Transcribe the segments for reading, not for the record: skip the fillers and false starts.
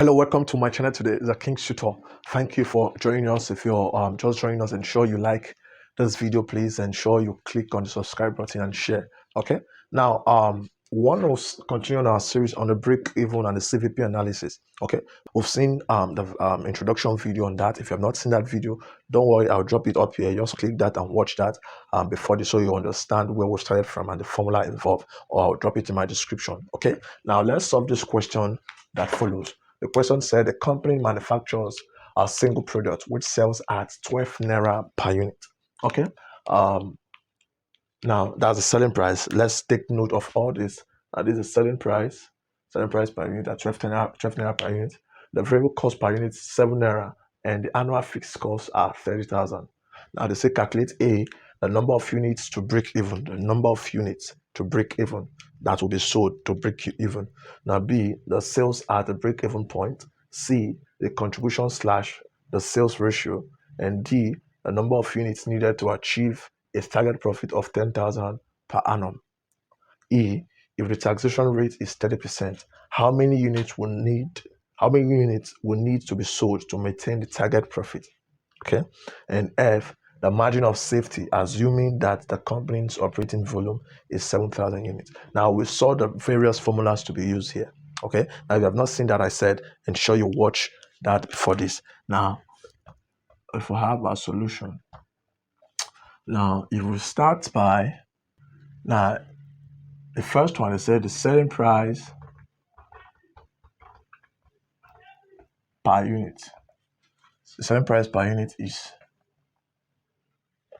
Hello, welcome to my channel today. It's a King's Tutor. Thank you for joining us. If you're just joining us, ensure you like this video, please. Ensure you click on the subscribe button and share. Okay. Now, one was continuing our series on the break even and the CVP analysis. Okay, we've seen the introduction video on that. If you have not seen that video, don't worry, I'll drop it up here. Just click that and watch that before this, so you understand where we started from and the formula involved, or I'll drop it in my description. Okay, now let's solve this question that follows. The question said the company manufactures a single product which sells at 12 naira per unit. Okay. Now that's the selling price. Let's take note of all this. This is selling price per unit at 12 naira per unit. The variable cost per unit is 7 naira, and the annual fixed costs are 30,000. Now they say calculate A, the number of units to break even, the number of units to break even that will be sold to break even. Now B, the sales at the break even point. C, the contribution / the sales ratio. And D, the number of units needed to achieve a target profit of 10,000 per annum. E, if the taxation rate is 30%, how many units will need to be sold to maintain the target profit? Okay. And F, the margin of safety, assuming that the company's operating volume is 7,000 units. Now we saw the various formulas to be used here. Okay. Now if you have not seen that, I said ensure you watch that before this. Now, if we have a solution, now if we start by the first one, it said the selling price per unit. The selling price per unit is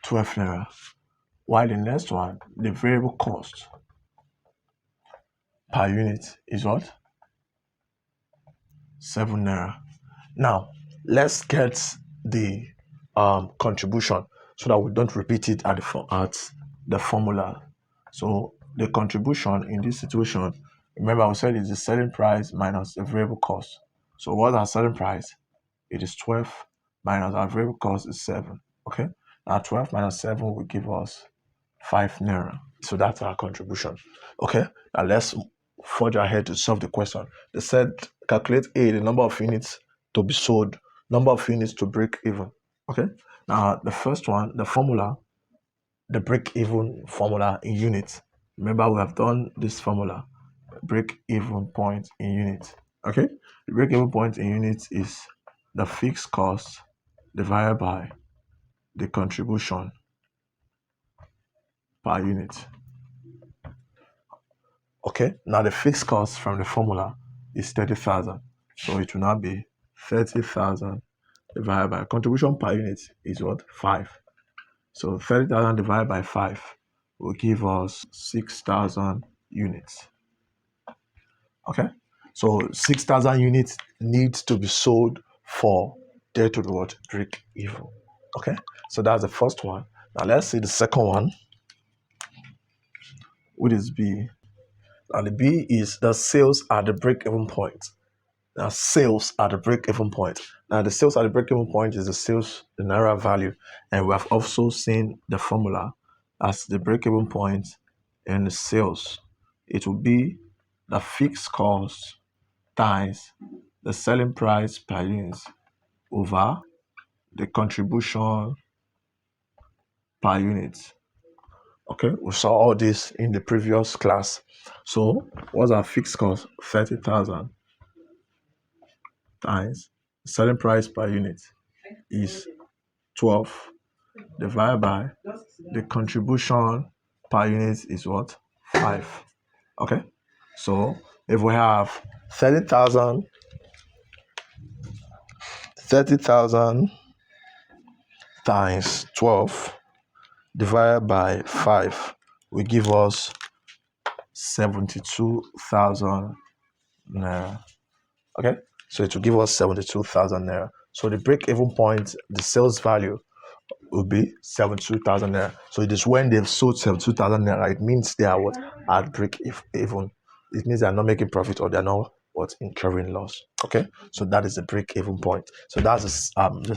12 naira. While the next one, the variable cost per unit is what? 7 naira. Now, let's get the contribution so that we don't repeat it at the formula. So the contribution in this situation, remember we said is the selling price minus the variable cost. So what's our selling price? It is 12 minus our variable cost is 7. Okay. Now 12 minus 7 will give us 5 naira. So that's our contribution. Okay. Now let's forge ahead to solve the question. They said calculate A, the number of units to be sold, number of units to break even. Okay. Now the first one, the formula, the break even formula in units. Remember we have done this formula, break even point in units. Okay. The break even point in units is the fixed cost divided by the contribution per unit. Okay, now the fixed cost from the formula is 30,000. So it will now be 30,000 divided by contribution per unit is what? 5. So 30,000 divided by 5 will give us 6,000 units. Okay, so 6,000 units needs to be sold for there to what? Break even. Okay, so that's the first one. Now let's see the second one, which is B. And the B is the sales at the break-even point. Now, sales at the break-even point. Now, the sales at the break-even point is the sales, the naira value. And we have also seen the formula as the break-even point and the sales. It will be the fixed cost times the selling price per unit over the contribution per unit. Okay, we saw all this in the previous class. So what's our fixed cost? 30,000 times selling price per unit is 12 divided by the contribution per unit is what? 5. Okay, so if we have 30,000 times 12 divided by 5 will give us 72,000 naira. Okay, so it will give us 72,000 naira. So the break-even point, the sales value will be 72,000 naira. So it is when they've sold 72,000 naira, it means they are what? At break-even. It means they are not making profit, or they are not what? Incurring loss. Okay, so that is the break-even point. So that's the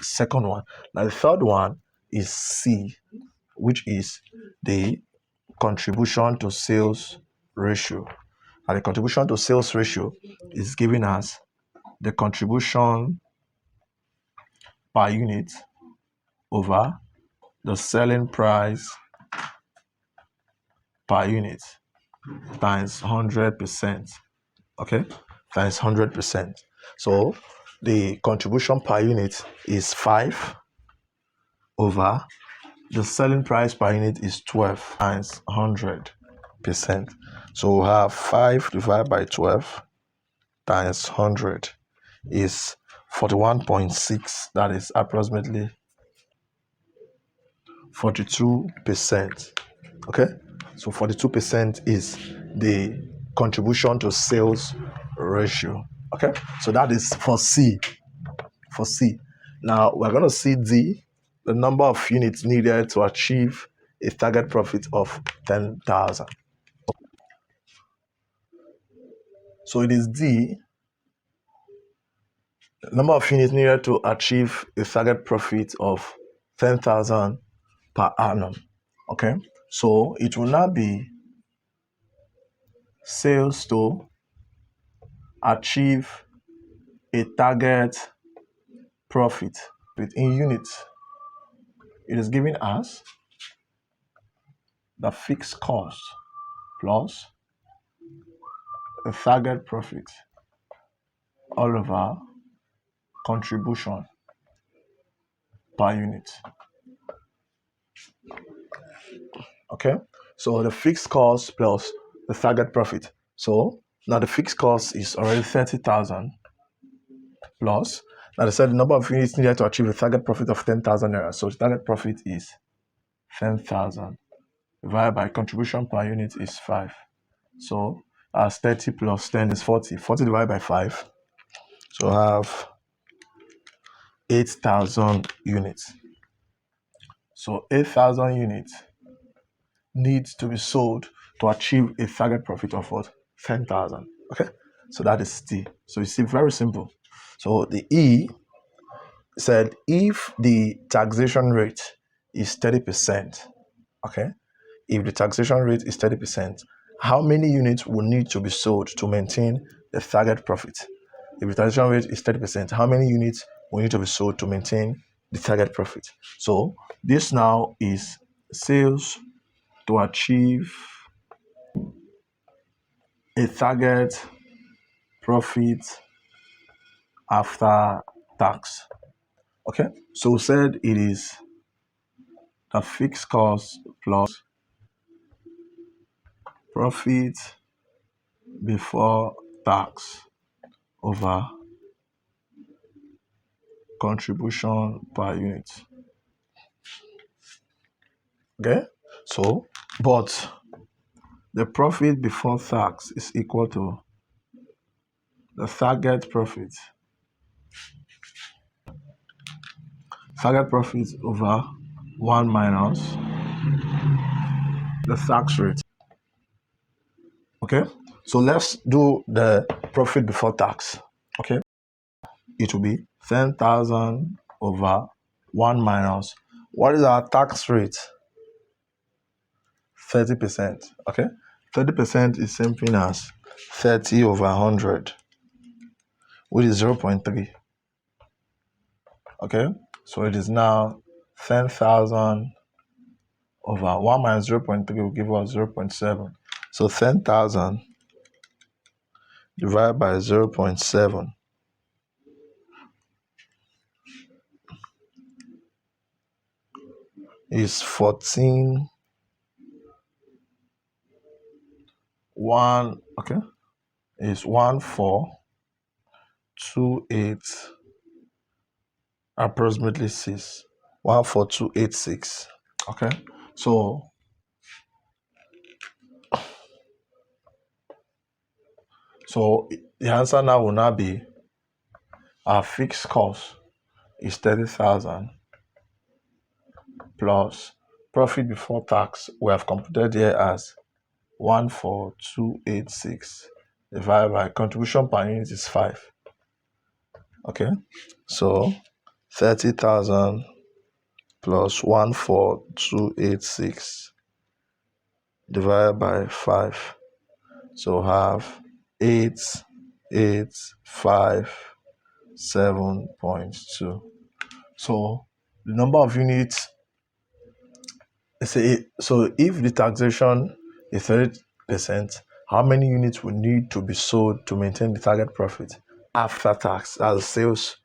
second one. Now the third one is C, which is the contribution to sales ratio. And the contribution to sales ratio is giving us the contribution per unit over the selling price per unit times 100%. Okay, times 100%. So the contribution per unit is 5 over the selling price per unit is 12 times 100%. So we have 5 divided by 12 times 100 is 41.6. That is approximately 42%. Okay, so 42% is the contribution to sales ratio. Okay, so that is for C. For C. Now we're going to see D, the number of units needed to achieve a target profit of 10,000. So it is D, the number of units needed to achieve a target profit of 10,000 per annum. Okay, so it will now be sales to achieve a target profit in units. It is giving us the fixed cost plus the target profit all over contribution per unit. Okay, so the fixed cost plus the target profit. So now the fixed cost is already 30,000 plus. Now they said the number of units needed to achieve a target profit of 10,000 naira. So the target profit is 10,000 divided by contribution per unit is 5. So as 30 plus 10 is 40. 40 divided by 5. So I have 8,000 units. So 8,000 units needs to be sold to achieve a target profit of what? 10,000. Okay, so that is T. So you see, very simple. So the E said if the taxation rate is 30%, okay, if the taxation rate is 30%, how many units will need to be sold to maintain the target profit? If the taxation rate is 30%, how many units will need to be sold to maintain the target profit? So this now is sales to achieve a target profit after tax. Okay, so we said it is the fixed cost plus profit before tax over contribution per unit. Okay, so but the profit before tax is equal to the target profit. Target profit over 1 minus the tax rate. Okay, so let's do the profit before tax. Okay, it will be 10,000 over 1 minus. What is our tax rate? 30%. Okay, 30% is same thing as 30 over 100, which is 0.3. Okay, so it is now 10,000 over 1 minus 0.3 will give us 0.7. So 10,000 divided by 0.7 is 14. 1, okay, is 1428, approximately 6. 14286. Okay, so the answer now will now be our fixed cost is 30,000 plus profit before tax we have computed here as 14286 divided by contribution per unit is 5. Okay, so 30,000 plus 14286 divided by 5. So have 885 7.2. So the number of units, so if the taxation is 30%, how many units will need to be sold to maintain the target profit after tax? As sales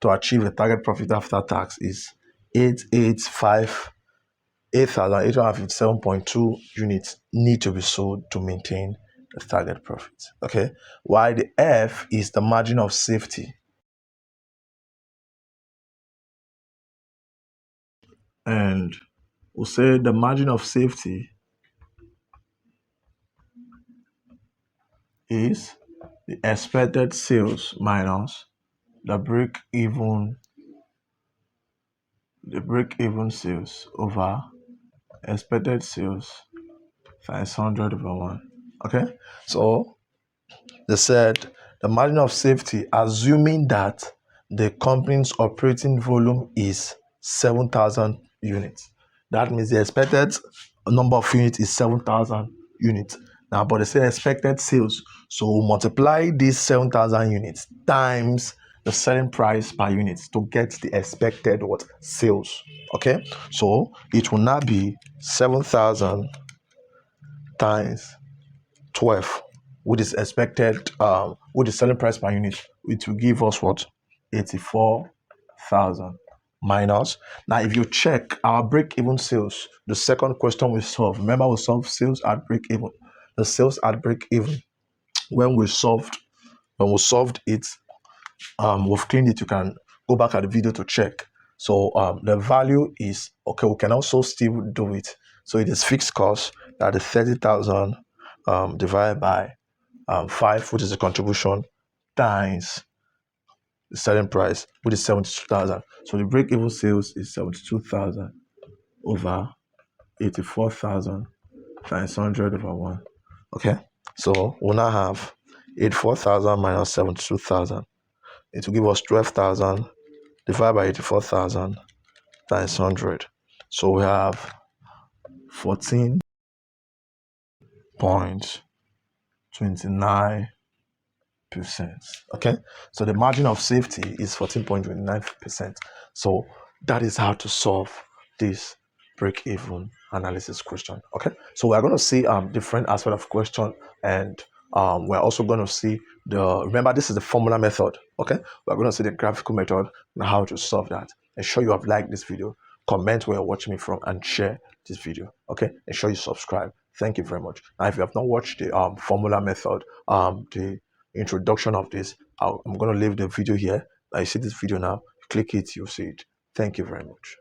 to achieve a target profit after tax is 8,857.2 units need to be sold to maintain the target profit. Okay, while the F is the margin of safety. And we'll say the margin of safety is the expected sales minus the break-even sales over expected sales times 100 over 1. Okay, so they said the margin of safety, assuming that the company's operating volume is 7,000 units. That means the expected number of units is 7,000 units. Now, but they say expected sales. So we'll multiply these 7,000 units times the selling price per unit to get the expected what sales. Okay, so it will now be 7,000 times 12, which is expected, with the selling price per unit, it will give us what? 84,000 minus. Now, if you check our break-even sales, the second question we solve, remember we solved sales at break-even. The sales at break-even, when we solved it, we've cleaned it. You can go back at the video to check. So the value is, okay, we can also still do it. So it is fixed cost, that is 30,000 divided by 5, which is the contribution, times the selling price, which is 72,000. So the break-even sales is 72,000 over 84,000 times 100 over 1. Okay, so we'll now have 84,000 minus 72,000. It will give us 12,000 divided by 84,000 times 100. So we have 14.29%. Okay, so the margin of safety is 14.29%. So that is how to solve this break-even analysis question. Okay, so we're going to see different aspects of question, and we're also going to see remember, this is the formula method. Okay, we're going to see the graphical method and how to solve that. Ensure you have liked this video, comment where you're watching me from, and share this video. Okay, ensure you subscribe. Thank you very much. Now, if you have not watched the formula method, the introduction of this, I'm going to leave the video here. Now you see this video now, click it, you'll see it. Thank you very much.